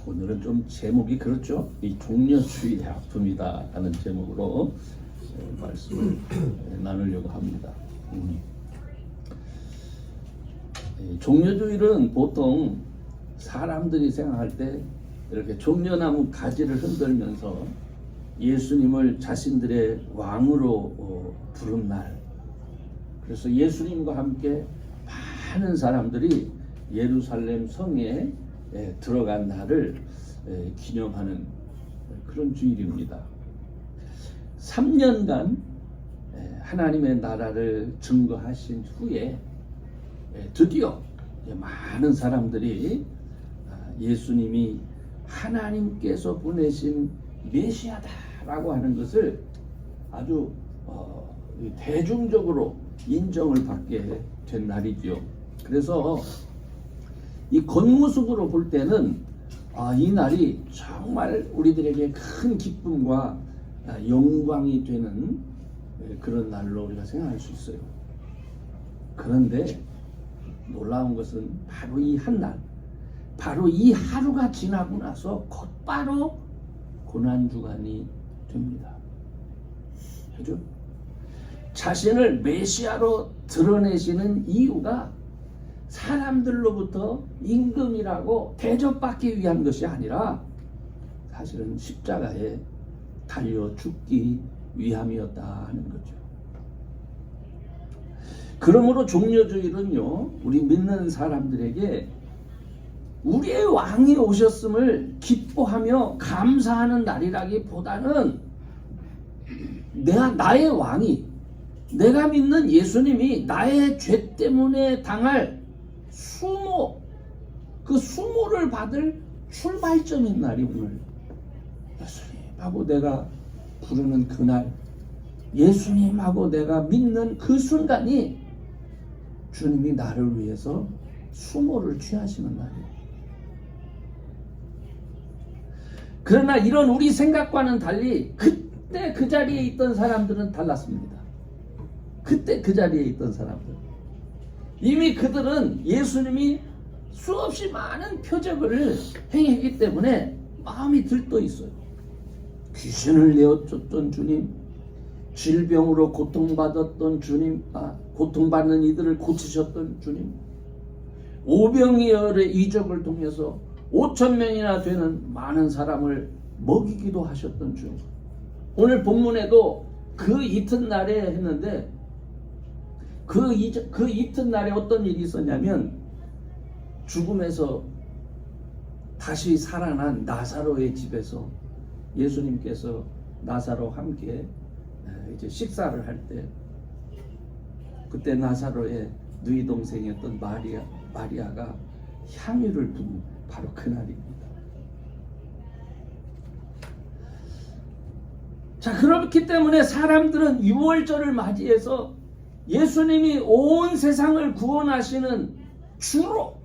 오늘은 좀 제목이 그렇죠. 이 종려주일의 아픔이다 하는 제목으로 말씀을 나누려고 합니다. 종려주일은 보통 사람들이 생각할 때 이렇게 종려나무 가지를 흔들면서 예수님을 자신들의 왕으로 부른 날, 그래서 예수님과 함께 많은 사람들이 예루살렘 성에 들어간 날을 기념하는 그런 주일입니다. 3년간 하나님의 나라를 증거하신 후에 드디어 많은 사람들이 예수님이 하나님께서 보내신 메시아다라고 하는 것을 아주 대중적으로 인정을 받게 된 날이죠. 그래서 이 겉모습으로 볼 때는 이 날이 정말 우리들에게 큰 기쁨과 영광이 되는 그런 날로 우리가 생각할 수 있어요. 그런데 놀라운 것은 바로 이 한 날, 바로 이 하루가 지나고 나서 곧바로 고난주간이 됩니다. 그죠? 자신을 메시아로 드러내시는 이유가 사람들로부터 임금이라고 대접받기 위한 것이 아니라 사실은 십자가에 달려 죽기 위함이었다 하는 거죠. 그러므로 종려주일은요, 우리 믿는 사람들에게 우리의 왕이 오셨음을 기뻐하며 감사하는 날이라기보다는 나의 왕이, 내가 믿는 예수님이 나의 죄 때문에 당할 수모, 그 수모를 받을 출발점인 날이 오늘 예수님하고 내가 부르는 그날, 예수님하고 내가 믿는 그 순간이 주님이 나를 위해서 수모를 취하시는 날이에요. 그러나 이런 우리 생각과는 달리 그때 그 자리에 있던 사람들은 달랐습니다. 그때 그 자리에 있던 사람들, 이미 그들은 예수님이 수없이 많은 표적을 행했기 때문에 마음이 들떠 있어요. 귀신을 내어쫓던 주님, 질병으로 고통받았던 주님, 고통받는 이들을 고치셨던 주님, 오병이어의 이적을 통해서 5,000명이나 되는 많은 사람을 먹이기도 하셨던 주님. 오늘 본문에도 그 이튿날에 했는데 그 이튿날에 어떤 일이 있었냐면 죽음에서 다시 살아난 나사로의 집에서 예수님께서 나사로와 함께 이제 식사를 할 때, 그때 나사로의 누이 동생이었던 마리아가 향유를 분 바로 그날입니다. 자, 그렇기 때문에 사람들은 유월절을 맞이해서 예수님이 온 세상을 구원하시는 주로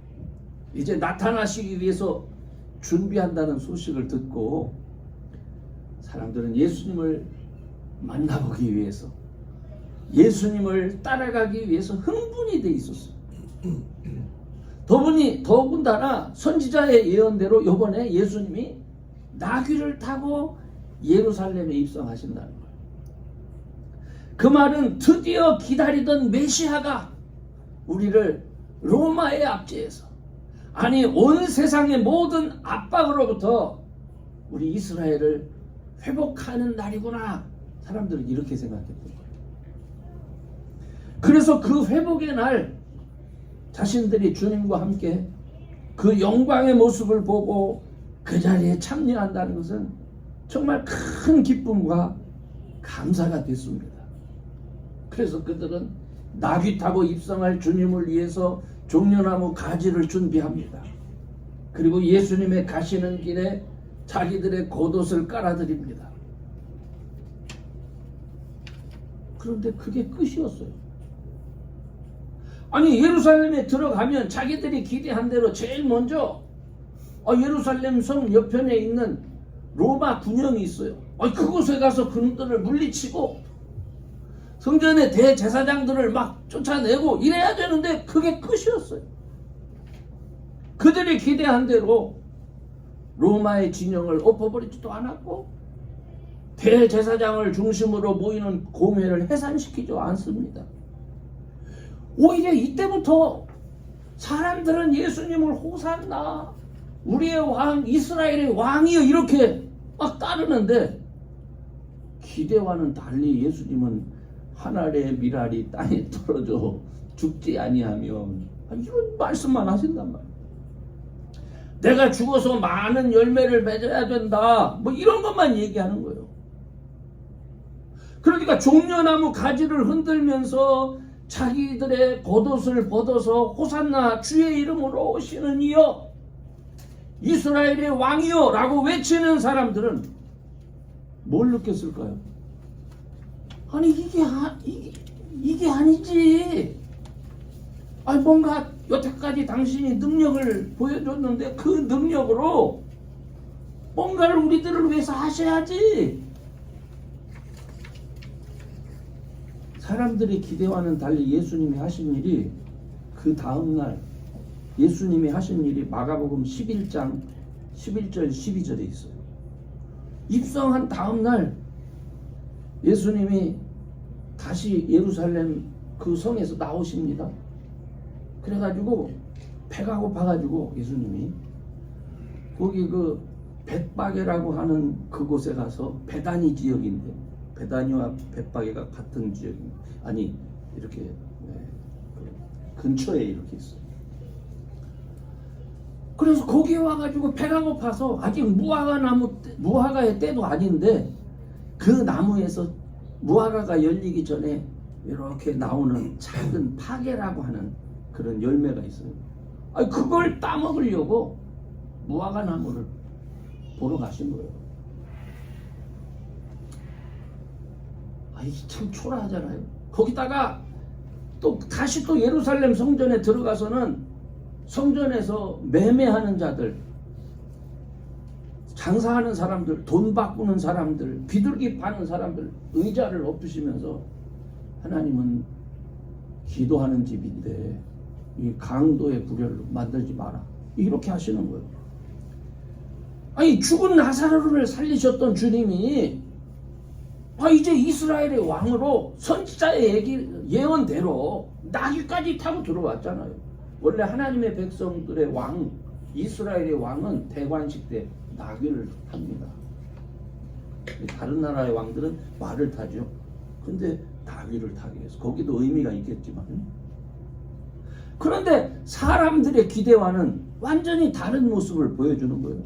이제 나타나시기 위해서 준비한다는 소식을 듣고 사람들은 예수님을 만나보기 위해서, 예수님을 따라가기 위해서 흥분이 돼 있었어요. 더군다나 선지자의 예언대로 이번에 예수님이 나귀를 타고 예루살렘에 입성하신다는 거예요. 그 말은 드디어 기다리던 메시아가 우리를 로마의 압제에서, 아니 온 세상의 모든 압박으로부터 우리 이스라엘을 회복하는 날이구나, 사람들은 이렇게 생각했던 거예요. 그래서 그 회복의 날, 자신들이 주님과 함께 그 영광의 모습을 보고 그 자리에 참여한다는 것은 정말 큰 기쁨과 감사가 됐습니다. 그래서 그들은 나귀 타고 입성할 주님을 위해서 종려나무 가지를 준비합니다. 그리고 예수님의 가시는 길에 자기들의 겉옷을 깔아드립니다. 그런데 그게 끝이었어요. 아니, 예루살렘에 들어가면 자기들이 기대한 대로 제일 먼저 예루살렘 성 옆편에 있는 로마 군영이 있어요. 그곳에 가서 그들을 물리치고 성전의 대제사장들을 막 쫓아내고 이래야 되는데 그게 끝이었어요. 그들이 기대한 대로 로마의 진영을 엎어버리지도 않았고 대제사장을 중심으로 모이는 공회를 해산시키지 않습니다. 오히려 이때부터 사람들은 예수님을 호산나 우리의 왕 이스라엘의 왕이여 이렇게 막 따르는데 기대와는 달리 예수님은 하늘의 미랄이 땅에 떨어져 죽지 아니하면 이런 말씀만 하신단 말이에요. 내가 죽어서 많은 열매를 맺어야 된다 뭐 이런 것만 얘기하는 거예요. 그러니까 종려나무 가지를 흔들면서 자기들의 겉옷을 벗어서 호산나 주의 이름으로 오시는 이여 이스라엘의 왕이여 라고 외치는 사람들은 뭘 느꼈을까요? 아니 이게 아니지. 아니 뭔가 여태까지 당신이 능력을 보여줬는데 그 능력으로 뭔가를 우리들을 위해서 하셔야지. 사람들의 기대와는 달리 예수님이 하신 일이 그 다음날 예수님이 하신 일이 마가복음 11장 11절 12절에 있어요. 입성한 다음날 예수님이 다시 예루살렘 그 성에서 나오십니다. 그래가지고 배가 고파가지고 예수님이 거기 그 벳바게라고 하는 그곳에 가서 베다니 지역인데 베다니와 벳바게가 같은 지역입니다. 아니 이렇게 그 근처에 이렇게 있어요. 그래서 거기에 와가지고 배가 고파서 아직 무화과의 때도 아닌데 그 나무에서 무화과가 열리기 전에 이렇게 나오는 작은 파게라고 하는 그런 열매가 있어요. 아니 그걸 따먹으려고 무화과 나무를 보러 가신 거예요. 이게 참 초라하잖아요. 거기다가 또 다시 또 예루살렘 성전에 들어가서는 성전에서 매매하는 자들, 장사하는 사람들, 돈 바꾸는 사람들, 비둘기 파는 사람들 의자를 엎으시면서 하나님은 기도하는 집인데 이 강도의 불혈로 만들지 마라 이렇게 하시는 거예요. 아니 죽은 나사로를 살리셨던 주님이 이제 이스라엘의 왕으로 선지자의 예언대로 나귀까지 타고 들어왔잖아요. 원래 하나님의 백성들의 왕, 이스라엘의 왕은 대관식 때 나귀를 탑니다. 다른 나라의 왕들은 말을 타죠. 근데 나귀를 타게 해서 거기도 의미가 있겠지만 그런데 사람들의 기대와는 완전히 다른 모습을 보여주는 거예요.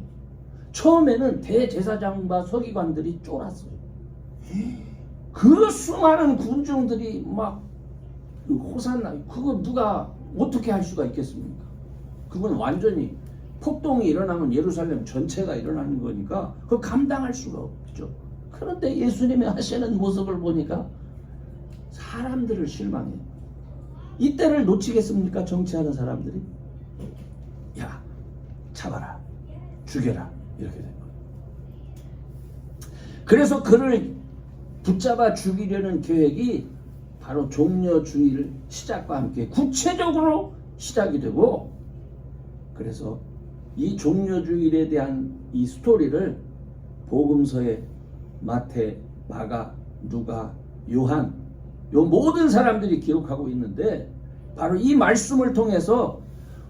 처음에는 대제사장과 서기관들이 쫄았어요. 그 수많은 군중들이 막 호산나 그거 누가 어떻게 할 수가 있겠습니까? 그건 완전히 폭동이 일어나면 예루살렘 전체가 일어나는 거니까 그거 감당할 수가 없죠. 그런데 예수님이 하시는 모습을 보니까 사람들을 실망해요. 이때를 놓치겠습니까? 정치하는 사람들이 야 잡아라 죽여라 이렇게 된 거예요. 그래서 그를 붙잡아 죽이려는 계획이 바로 종려주일 시작과 함께 구체적으로 시작이 되고 그래서 이 종려주일에 대한 이 스토리를 복음서에 마태, 마가, 누가, 요한 요 모든 사람들이 기록하고 있는데 바로 이 말씀을 통해서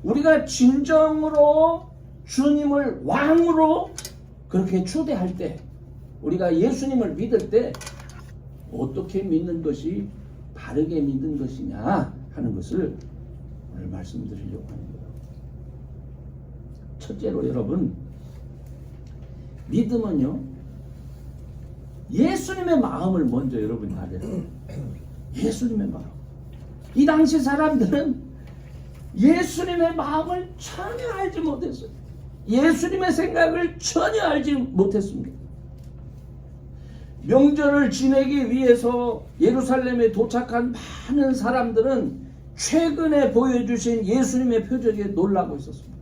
우리가 진정으로 주님을 왕으로 그렇게 초대할 때 우리가 예수님을 믿을 때 어떻게 믿는 것이 바르게 믿는 것이냐 하는 것을 오늘 말씀드리려고 하는 거예요. 첫째로 여러분 믿음은요 예수님의 마음을 먼저 여러분이 알아야 돼요. 예수님의 마음. 이 당시 사람들은 예수님의 마음을 전혀 알지 못했어요. 예수님의 생각을 전혀 알지 못했습니다. 명절을 지내기 위해서 예루살렘에 도착한 많은 사람들은 최근에 보여주신 예수님의 표적에 놀라고 있었습니다.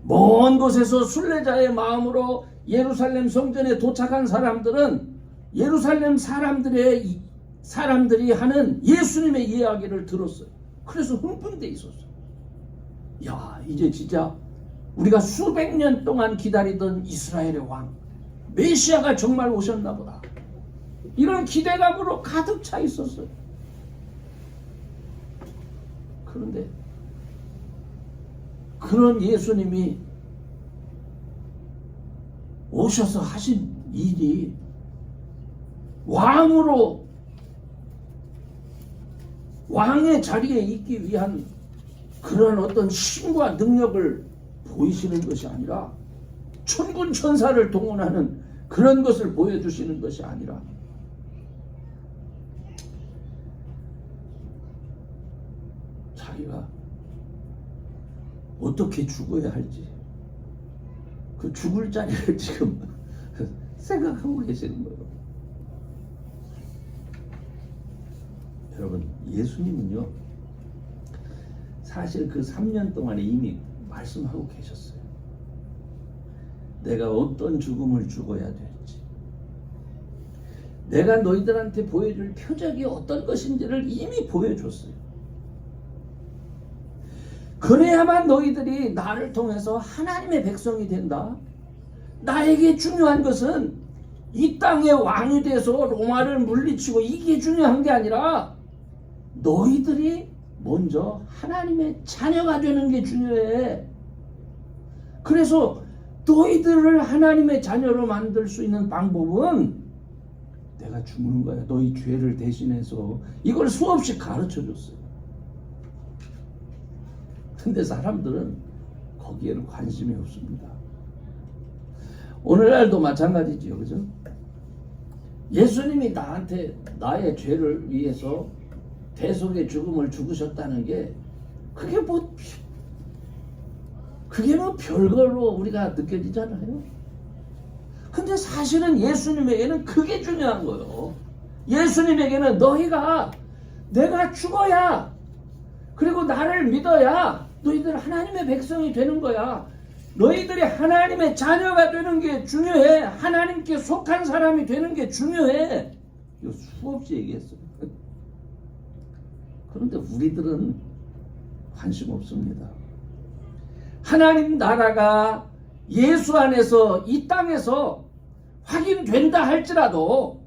먼 곳에서 순례자의 마음으로 예루살렘 성전에 도착한 사람들은 예루살렘 사람들이 하는 예수님의 이야기를 들었어요. 그래서 흥분돼 있었어요. 야 이제 진짜 우리가 수백 년 동안 기다리던 이스라엘의 왕 메시아가 정말 오셨나 보다, 이런 기대감으로 가득 차 있었어요. 그런데 그런 예수님이 오셔서 하신 일이 왕으로 왕의 자리에 있기 위한 그런 어떤 힘과 능력을 보이시는 것이 아니라, 천군 천사를 동원하는 그런 것을 보여주시는 것이 아니라, 자기가 어떻게 죽어야 할지 그 죽을 자리를 지금 생각하고 계시는 거예요. 여러분, 예수님은요 사실 그 3년 동안에 이미 말씀하고 계셨어요. 내가 어떤 죽음을 죽어야 될지, 내가 너희들한테 보여줄 표적이 어떤 것인지를 이미 보여줬어요. 그래야만 너희들이 나를 통해서 하나님의 백성이 된다. 나에게 중요한 것은 이 땅의 왕이 돼서 로마를 물리치고 이게 중요한 게 아니라, 너희들이 먼저 하나님의 자녀가 되는 게 중요해. 그래서 너희들을 하나님의 자녀로 만들 수 있는 방법은 내가 죽는 거야. 너희 죄를 대신해서. 이걸 수없이 가르쳐 줬어요. 근데 사람들은 거기에는 관심이 없습니다. 오늘날도 마찬가지지요, 그죠? 예수님이 나한테 나의 죄를 위해서 대속의 죽음을 죽으셨다는 게 그게 뭐 별걸로 우리가 느껴지잖아요. 근데 사실은 예수님에게는 그게 중요한 거예요. 예수님에게는 너희가 내가 죽어야, 그리고 나를 믿어야 너희들 하나님의 백성이 되는 거야. 너희들이 하나님의 자녀가 되는 게 중요해. 하나님께 속한 사람이 되는 게 중요해. 이거 수없이 얘기했어요. 그런데 우리들은 관심 없습니다. 하나님 나라가 예수 안에서 이 땅에서 확인된다 할지라도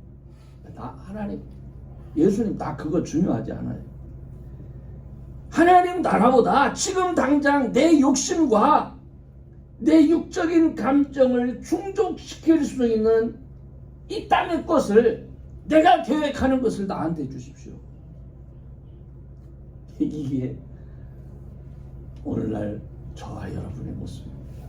예수님 나 그거 중요하지 않아요. 하나님 나라보다 지금 당장 내 욕심과 내 육적인 감정을 충족시킬 수 있는 이 땅의 것을, 내가 계획하는 것을 나한테 주십시오. 이게 오늘날 저와 여러분의 모습입니다.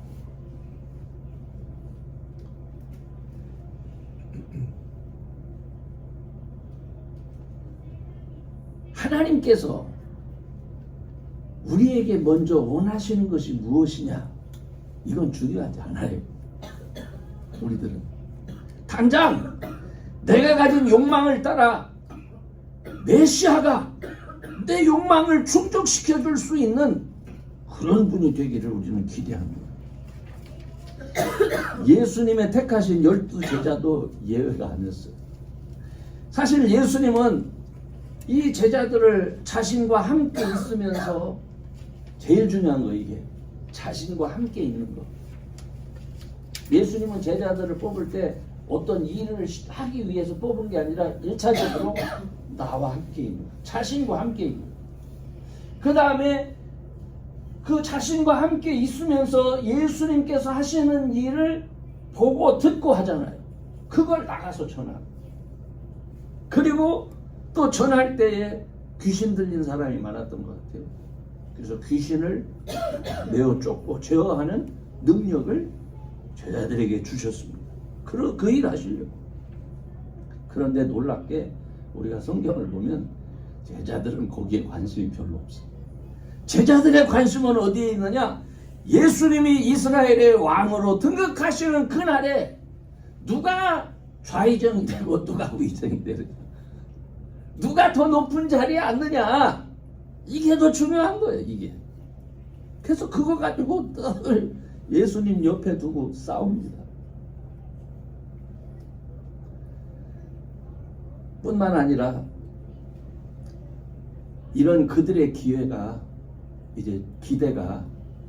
하나님께서 우리에게 먼저 원하시는 것이 무엇이냐, 이건 중요하지 않아요. 우리들은 당장 내가 가진 욕망을 따라 메시아가 내 욕망을 충족시켜 줄 수 있는 그런 분이 되기를 우리는 기대합니다. 예수님의 택하신 12제자도 예외가 아니었어요. 사실 예수님은 이 제자들을 자신과 함께 있으면서, 제일 중요한 거 이게 자신과 함께 있는 거. 예수님은 제자들을 뽑을 때 어떤 일을 하기 위해서 뽑은 게 아니라 1차적으로 나와 함께 있는 거, 자신과 함께 있는 거. 그 다음에 그 자신과 함께 있으면서 예수님께서 하시는 일을 보고 듣고 하잖아요. 그걸 나가서 전하고, 그리고 또 전할 때에 귀신 들린 사람이 많았던 것 같아요. 그래서 귀신을 매우 쫓고 제어하는 능력을 제자들에게 주셨습니다. 그 일 하시려고. 그런데 놀랍게 우리가 성경을 보면 제자들은 거기에 관심이 별로 없어요. 제자들의 관심은 어디에 있느냐? 예수님이 이스라엘의 왕으로 등극하시는 그날에 누가 좌의정이 되고 누가 우의정이 되느냐, 누가 더 높은 자리에 앉느냐, 이게 더 중요한 거예요. 이게. 그래서 그거 가지고 늘 예수님 옆에 두고 싸웁니다. 뿐만 아니라 이런 그들의 기대가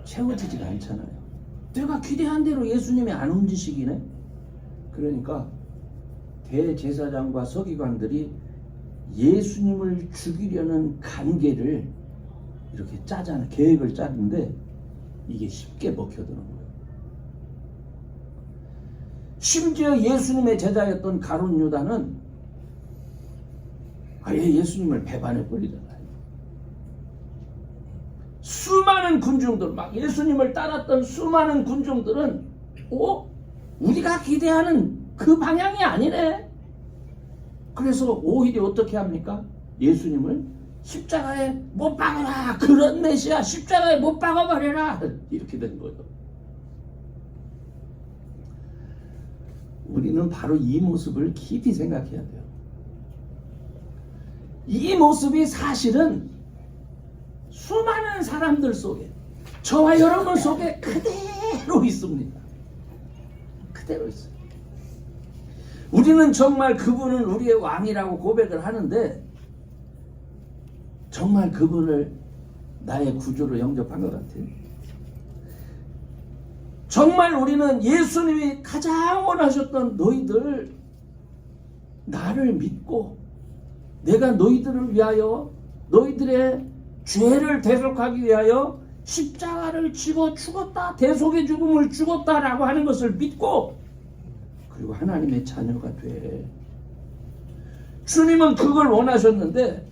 채워지지가 않잖아요. 내가 기대한 대로 예수님이 안 움직이네. 그러니까 대제사장과 서기관들이 예수님을 죽이려는 간계를 이렇게 짜잖아. 계획을 짜는데 이게 쉽게 먹혀드는 거예요. 심지어 예수님의 제자였던 가룟 유다는 아예 예수님을 배반해 버리잖아요. 수많은 군중들, 막 예수님을 따랐던 수많은 군중들은 우리가 기대하는 그 방향이 아니네. 그래서 오히려 어떻게 합니까? 예수님을 십자가에 못 박아라. 그런 메시아 십자가에 못 박아버려라. 이렇게 된 거예요. 우리는 바로 이 모습을 깊이 생각해야 돼요. 이 모습이 사실은 수많은 사람들 속에, 저와 여러분 속에 그대로 있습니다. 그대로 있어요. 우리는 정말 그분은 우리의 왕이라고 고백을 하는데 정말 그분을 나의 구주로 영접한 것 같아요. 정말 우리는 예수님이 가장 원하셨던 너희들, 나를 믿고 내가 너희들을 위하여, 너희들의 죄를 대속하기 위하여 십자가를 지고 죽었다, 대속의 죽음을 죽었다라고 하는 것을 믿고 그리고 하나님의 자녀가 돼. 주님은 그걸 원하셨는데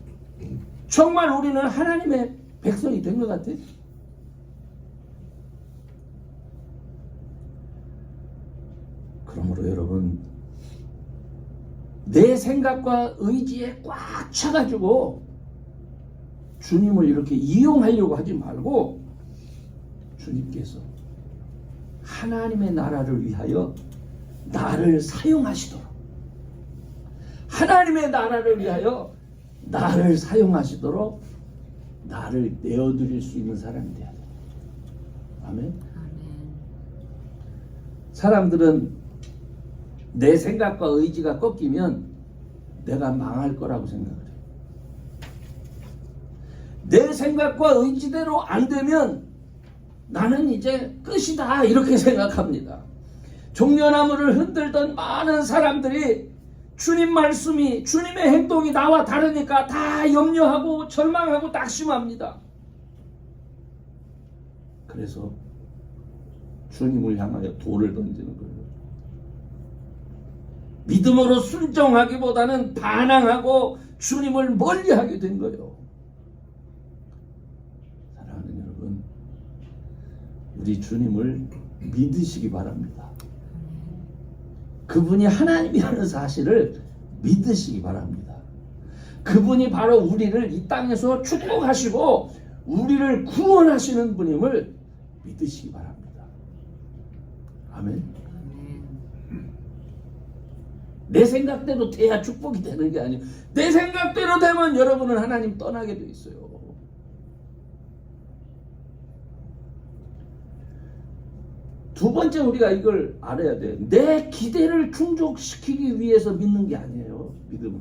정말 우리는 하나님의 백성이 된 것 같아요. 그러므로 여러분, 내 생각과 의지에 꽉 차가지고 주님을 이렇게 이용하려고 하지 말고 주님께서 하나님의 나라를 위하여 나를 사용하시도록, 하나님의 나라를 위하여 나를 사용하시도록 나를 내어드릴 수 있는 사람이 돼야 돼. 아멘. 사람들은 내 생각과 의지가 꺾이면 내가 망할 거라고 생각을 해요. 내 생각과 의지대로 안 되면 나는 이제 끝이다 이렇게 생각합니다. 종려나무를 흔들던 많은 사람들이 주님 말씀이, 주님의 행동이 나와 다르니까 다 염려하고 절망하고 낙심합니다. 그래서 주님을 향하여 돌을 던지는 거예요. 믿음으로 순종하기보다는 반항하고 주님을 멀리하게 된 거예요. 사랑하는 여러분, 우리 주님을 믿으시기 바랍니다. 그분이 하나님이라는 사실을 믿으시기 바랍니다. 그분이 바로 우리를 이 땅에서 축복하시고 우리를 구원하시는 분임을 믿으시기 바랍니다. 아멘. 내 생각대로 돼야 축복이 되는 게 아니에요. 내 생각대로 되면 여러분은 하나님 떠나게 돼 있어요. 두 번째 우리가 이걸 알아야 돼. 내 기대를 충족시키기 위해서 믿는 게 아니에요. 믿음은.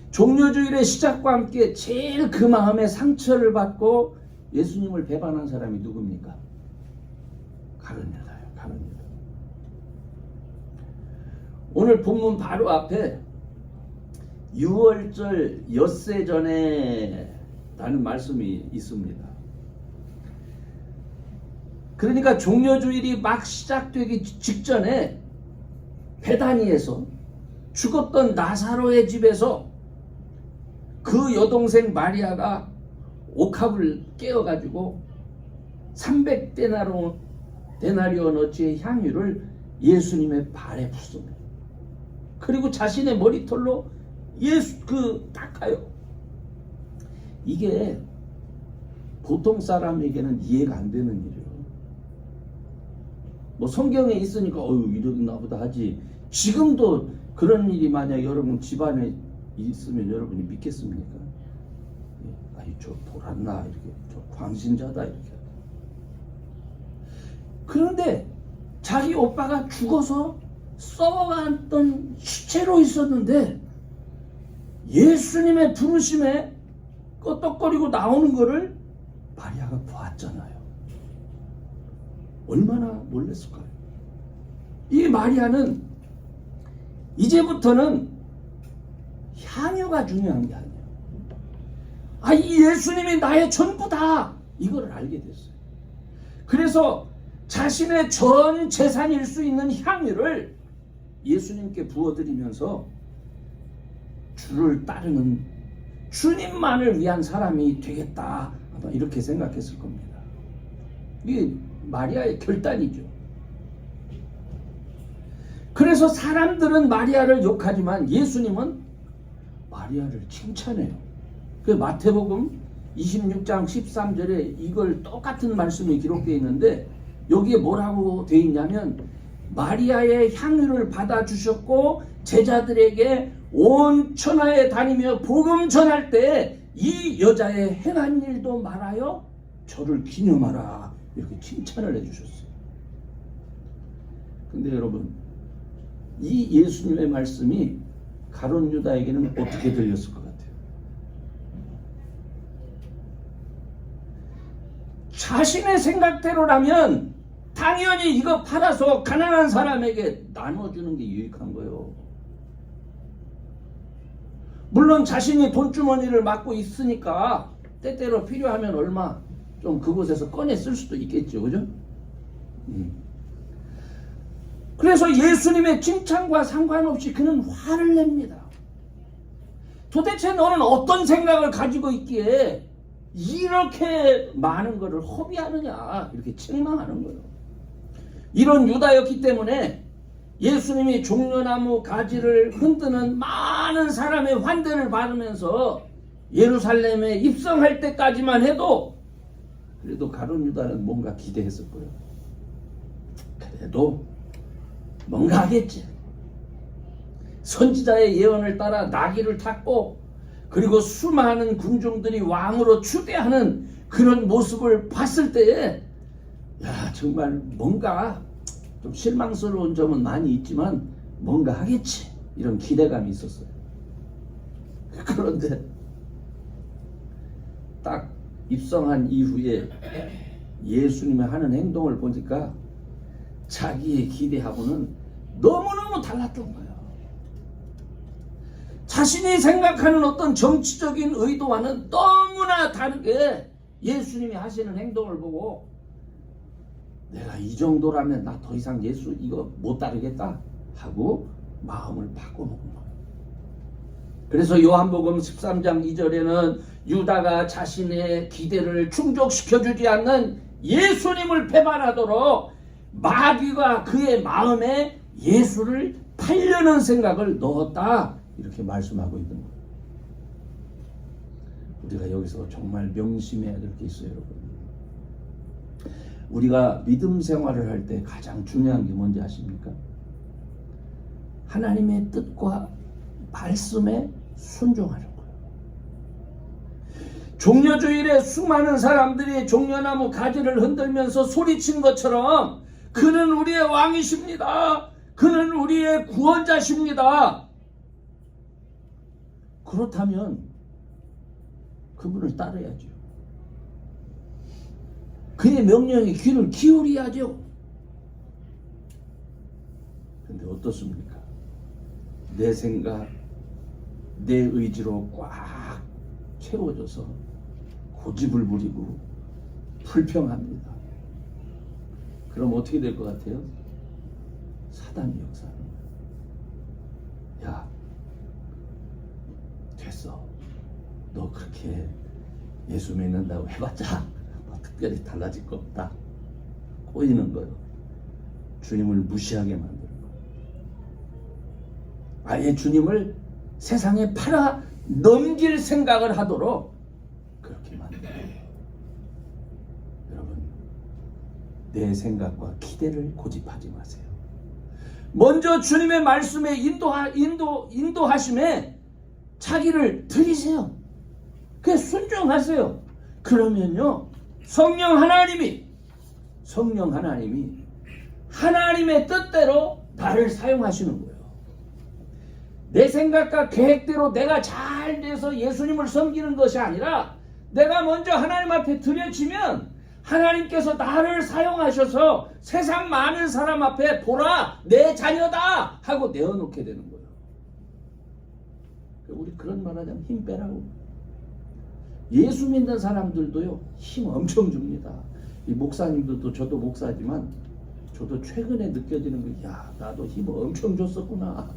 종려주일의 시작과 함께 제일 그 마음에 상처를 받고 예수님을 배반한 사람이 누굽니까? 가룟 유다예요. 가룟 유다. 오늘 본문 바로 앞에 유월절 엿새 전에 라는 말씀이 있습니다. 그러니까 종려주일이 막 시작되기 직전에 베다니에서 죽었던 나사로의 집에서 그 여동생 마리아가 옥합을 깨어가지고 300데나리온어치의 향유를 예수님의 발에 붓습니다. 그리고 자신의 머리털로 닦아요. 이게 보통 사람에게는 이해가 안 되는 일이에요. 뭐 성경에 있으니까 이러나 보다 하지. 지금도 그런 일이 만약 여러분 집안에 있으면 여러분이 믿겠습니까? 아니 저 돌았나 이렇게, 저 광신자다 이렇게. 그런데 자기 오빠가 죽어서 썩어갔던 시체로 있었는데 예수님의 부르심에 끄떡거리고 나오는 거를 마리아가 보았잖아요. 얼마나 놀랐을까요? 이 마리아는 이제부터는 향유가 중요한 게 아니에요. 이 예수님이 나의 전부다, 이걸 알게 됐어요. 그래서 자신의 전 재산일 수 있는 향유를 예수님께 부어드리면서 주를 따르는 주님만을 위한 사람이 되겠다, 아마 이렇게 생각했을 겁니다. 이게 마리아의 결단이죠. 그래서 사람들은 마리아를 욕하지만 예수님은 마리아를 칭찬해요. 그 마태복음 26장 13절에 이걸 똑같은 말씀이 기록되어 있는데, 여기에 뭐라고 되어 있냐면, 마리아의 향유를 받아주셨고 제자들에게 온 천하에 다니며 복음 전할 때 이 여자의 행한 일도 말하여 저를 기념하라, 이렇게 칭찬을 해주셨어요. 근데 여러분, 이 예수님의 말씀이 가룟 유다에게는 어떻게 들렸을 것 같아요? 자신의 생각대로라면 당연히 이거 팔아서 가난한 사람에게 나눠주는 게 유익한 거예요. 물론 자신이 돈주머니를 맡고 있으니까 때때로 필요하면 얼마 좀 그곳에서 꺼내 쓸 수도 있겠죠, 그죠? 그래서 예수님의 칭찬과 상관없이 그는 화를 냅니다. 도대체 너는 어떤 생각을 가지고 있기에 이렇게 많은 것을 허비하느냐, 이렇게 책망하는 거예요. 이런 유다였기 때문에 예수님이 종려나무 가지를 흔드는 많은 사람의 환대를 받으면서 예루살렘에 입성할 때까지만 해도 그래도 가룟 유다는 뭔가 기대했을 거예요. 그래도 뭔가 하겠지. 선지자의 예언을 따라 나귀를 탔고, 그리고 수많은 군중들이 왕으로 추대하는 그런 모습을 봤을 때에, 야, 정말 뭔가 좀 실망스러운 점은 많이 있지만 뭔가 하겠지, 이런 기대감이 있었어요. 그런데 딱 입성한 이후에 예수님이 하는 행동을 보니까 자기의 기대하고는 너무너무 달랐던 거예요. 자신이 생각하는 어떤 정치적인 의도와는 너무나 다르게 예수님이 하시는 행동을 보고, 내가 이 정도라면 나 더 이상 예수 이거 못 따르겠다 하고 마음을 바꿔놓은 거예요. 그래서 요한복음 13장 2절에는 유다가 자신의 기대를 충족시켜주지 않는 예수님을 배반하도록 마귀가 그의 마음에 예수를 팔려는 생각을 넣었다, 이렇게 말씀하고 있는 거예요. 우리가 여기서 정말 명심해야 될 게 있어요, 여러분. 우리가 믿음 생활을 할 때 가장 중요한 게 뭔지 아십니까? 하나님의 뜻과 말씀에 순종하는 거예요. 종려주일에 수많은 사람들이 종려나무 가지를 흔들면서 소리친 것처럼 그는 우리의 왕이십니다, 그는 우리의 구원자십니다. 그렇다면 그분을 따라야죠. 그의 명령에 귀를 기울여야죠. 근데 어떻습니까? 내 생각, 내 의지로 꽉 채워져서 고집을 부리고 불평합니다. 그럼 어떻게 될 것 같아요? 사단이 역사하는 거예요. 야, 됐어. 너 그렇게 예수 믿는다고 해봤자 특별히 달라질 거 없다. 꼬이는 거예요. 주님을 무시하게 만드는 거예요. 아예 주님을 세상에 팔아 넘길 생각을 하도록 그렇게 만드는 거예요. 여러분, 내 생각과 기대를 고집하지 마세요. 먼저 주님의 말씀에 인도하심에 자기를 드리세요. 그게 순종하세요. 그러면요, 성령 하나님이 하나님의 뜻대로 나를 사용하시는 거예요. 내 생각과 계획대로 내가 잘 돼서 예수님을 섬기는 것이 아니라, 내가 먼저 하나님 앞에 드려지면 하나님께서 나를 사용하셔서 세상 많은 사람 앞에 보라 내 자녀다 하고 내어놓게 되는 거예요. 우리 그런 말 하자면 힘 빼라고. 예수 믿는 사람들도요 힘 엄청 줍니다. 이 목사님들도, 저도 목사지만 저도 최근에 느껴지는 거, 야 나도 힘 엄청 줬었구나.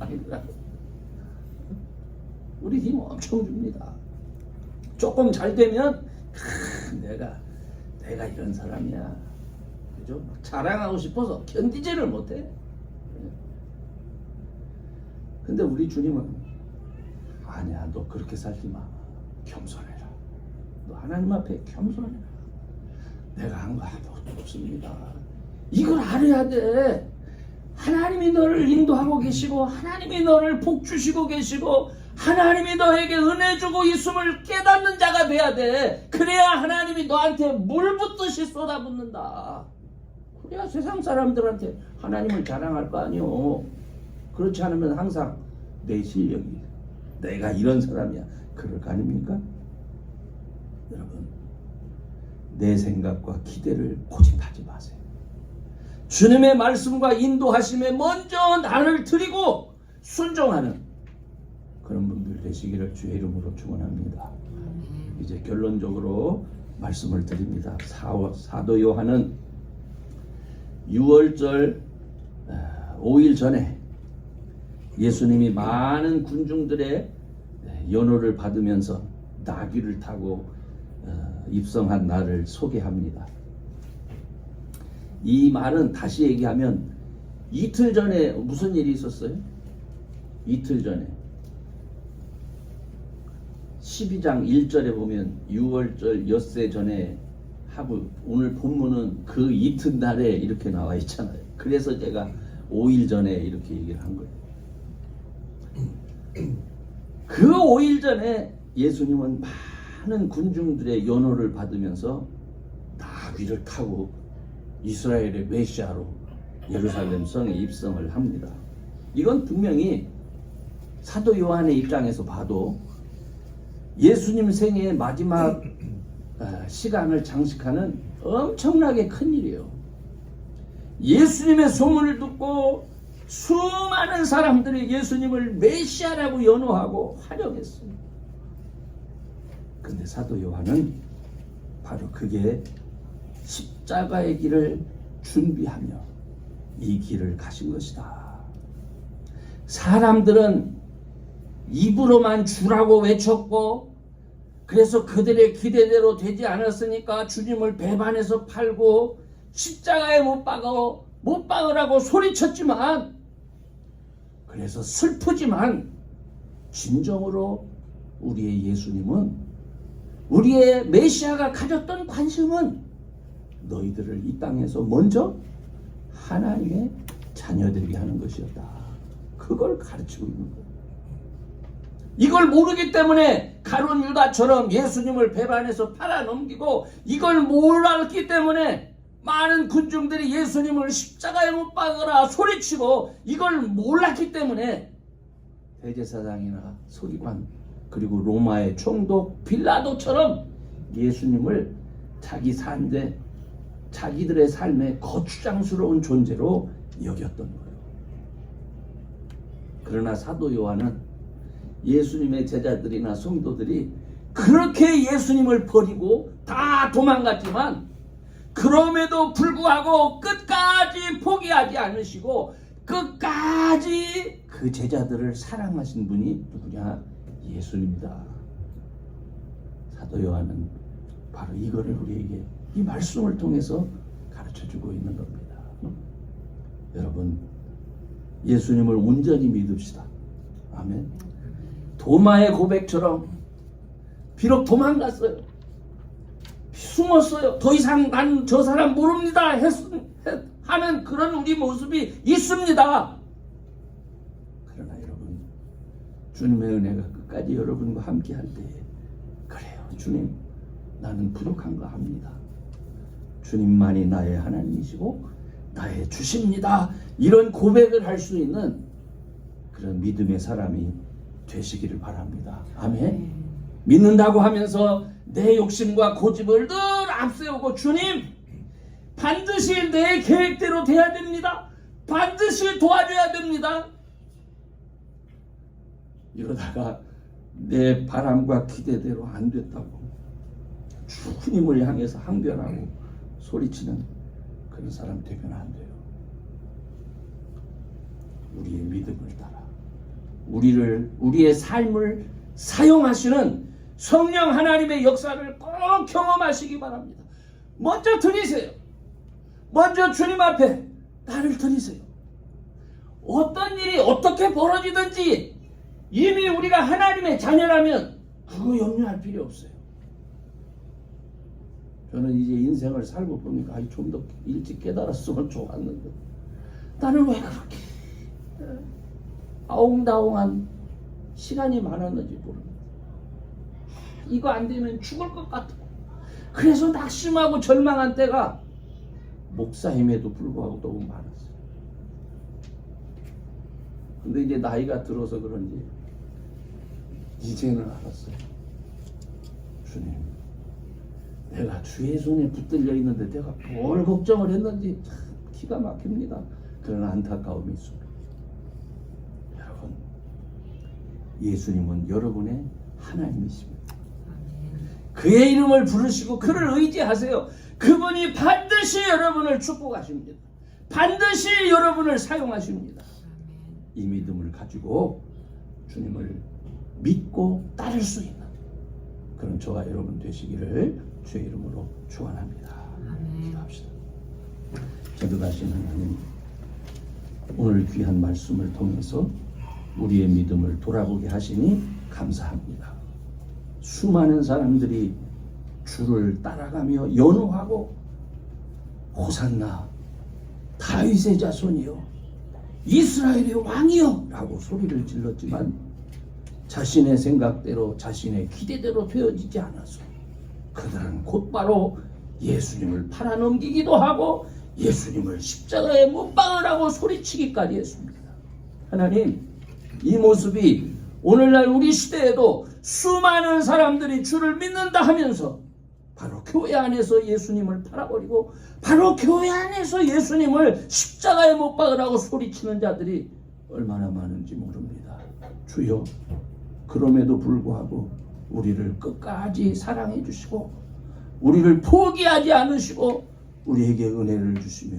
우리 힘 엄청 줍니다. 조금 잘 되면 내가 이런 사람이야, 그죠? 자랑하고 싶어서 견디지를 못해. 근데 우리 주님은 아니야, 너 그렇게 살지 마. 겸손해라. 너 하나님 앞에 겸손해라. 내가 한 거 하나도 없습니다. 이걸 알아야 돼. 하나님이 너를 인도하고 계시고, 하나님이 너를 복 주시고 계시고, 하나님이 너에게 은혜 주고 있음을 깨닫는 자가 돼야 돼. 그래야 하나님이 너한테 물 붓듯이 쏟아붓는다. 그래야 세상 사람들한테 하나님을 자랑할 거 아니오. 그렇지 않으면 항상 내 실력이, 내가 이런 사람이야, 그럴 거 아닙니까? 여러분, 내 생각과 기대를 고집하지 마세요. 주님의 말씀과 인도하심에 먼저 나를 드리고 순종하는 그런 분들 되시기를 주의 이름으로 축원합니다. 이제 결론적으로 말씀을 드립니다. 사도 요한은 6월절 5일 전에 예수님이 많은 군중들의 연호를 받으면서 나귀를 타고 입성한 날을 소개합니다. 이 말은 다시 얘기하면 이틀 전에 무슨 일이 있었어요? 이틀 전에 12장 1절에 보면 6월절 엿새 전에 하고, 오늘 본문은 그 이튿날에 이렇게 나와 있잖아요. 그래서 제가 5일 전에 이렇게 얘기를 한 거예요. 그 5일 전에 예수님은 많은 군중들의 연호를 받으면서 나귀를 타고 이스라엘의 메시아로 예루살렘 성에 입성을 합니다. 이건 분명히 사도 요한의 입장에서 봐도 예수님 생애의 마지막 시간을 장식하는 엄청나게 큰 일이에요. 예수님의 소문을 듣고 수많은 사람들이 예수님을 메시아라고 연호하고 환영했어요. 근데 사도 요한은 바로 그게 십자가의 길을 준비하며 이 길을 가신 것이다. 사람들은 입으로만 주라고 외쳤고, 그래서 그들의 기대대로 되지 않았으니까 주님을 배반해서 팔고 십자가에 못 박으라고 소리쳤지만, 그래서 슬프지만 진정으로 우리의 예수님은, 우리의 메시아가 가졌던 관심은 너희들을 이 땅에서 먼저 하나님의 자녀되게 하는 것이었다. 그걸 가르치고 있는 거예요. 이걸 모르기 때문에 가룟 유다처럼 예수님을 배반해서 팔아넘기고, 이걸 몰랐기 때문에 많은 군중들이 예수님을 십자가에 못 박으라 소리치고, 이걸 몰랐기 때문에 대제사장이나 서기관, 그리고 로마의 총독 빌라도처럼 예수님을 자기들의 삶의 거추장스러운 존재로 여겼던 거예요. 그러나 사도 요한은 예수님의 제자들이나 성도들이 그렇게 예수님을 버리고 다 도망갔지만, 그럼에도 불구하고 끝까지 포기하지 않으시고 끝까지 그 제자들을 사랑하신 분이 누구냐? 예수님이다. 사도 요한은 바로 이거를 우리에게 이 말씀을 통해서 가르쳐주고 있는 겁니다. 여러분, 예수님을 온전히 믿읍시다. 아멘. 도마의 고백처럼 비록 도망갔어요, 숨었어요, 더 이상 난 저 사람 모릅니다 하는 그런 우리 모습이 있습니다. 그러나 여러분, 주님의 은혜가 끝까지 여러분과 함께 할 때에, 그래요, 주님 나는 부족한가 합니다, 주님만이 나의 하나님이시고 나의 주십니다, 이런 고백을 할 수 있는 그런 믿음의 사람이 되시기를 바랍니다. 아멘. 믿는다고 하면서 내 욕심과 고집을 늘 앞세우고 주님 반드시 내 계획대로 돼야 됩니다. 반드시 도와줘야 됩니다. 이러다가 내 바람과 기대대로 안 됐다고 주님을 향해서 항변하고 소리치는 그런 사람 되면 안 돼요. 우리의 믿음을 따라 우리의 삶을 사용하시는 성령 하나님의 역사를 꼭 경험하시기 바랍니다. 먼저 드리세요. 먼저 주님 앞에 나를 드리세요. 어떤 일이 어떻게 벌어지든지 이미 우리가 하나님의 자녀라면 그거 염려할 필요 없어요. 저는 이제 인생을 살고 보니까 좀 더 일찍 깨달았으면 좋았는데 나는 왜 그렇게 아웅다웅한 시간이 많았는지 모릅니다. 이거 안 되면 죽을 것 같고 그래서 낙심하고 절망한 때가 목사임에도 불구하고 너무 많았어요. 근데 이제 나이가 들어서 그런지 이제는 알았어요. 주님, 내가 주의 손에 붙들려 있는데 내가 뭘 걱정을 했는지 참 기가 막힙니다. 그런 안타까움이 있습니다. 여러분, 예수님은 여러분의 하나님이십니다. 그의 이름을 부르시고 그를 의지하세요. 그분이 반드시 여러분을 축복하십니다. 반드시 여러분을 사용하십니다. 이 믿음을 가지고 주님을 믿고 따를 수 있는 그런 저와 여러분 되시기를 주의 이름으로 축원합니다. 기도합시다. 거듭하신 하나님, 오늘 귀한 말씀을 통해서 우리의 믿음을 돌아보게 하시니 감사합니다. 수많은 사람들이 주를 따라가며 연호하고 호산나 다윗의 자손이요 이스라엘의 왕이요 라고 소리를 질렀지만 자신의 생각대로 자신의 기대대로 되어지지 않아서 그들은 곧바로 예수님을 팔아넘기기도 하고 예수님을 십자가에 못 박으라고 소리치기까지 했습니다. 하나님, 이 모습이 오늘날 우리 시대에도 수많은 사람들이 주를 믿는다 하면서 바로 교회 안에서 예수님을 팔아버리고 바로 교회 안에서 예수님을 십자가에 못 박으라고 소리치는 자들이 얼마나 많은지 모릅니다. 주여, 그럼에도 불구하고 우리를 끝까지 사랑해 주시고 우리를 포기하지 않으시고 우리에게 은혜를 주시며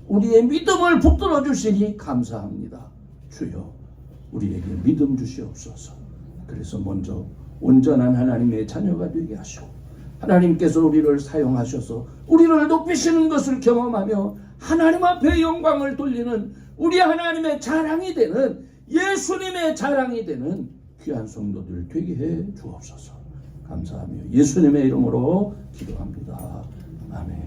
우리의 믿음을 붙들어 주시니 감사합니다. 주여, 우리에게 믿음 주시옵소서. 그래서 먼저 온전한 하나님의 자녀가 되게 하시고 하나님께서 우리를 사용하셔서 우리를 높이시는 것을 경험하며 하나님 앞에 영광을 돌리는 우리 하나님의 자랑이 되는 예수님의 자랑이 되는 귀한 성도들 되게 해 주옵소서. 감사하며 예수님의 이름으로 기도합니다. 아멘.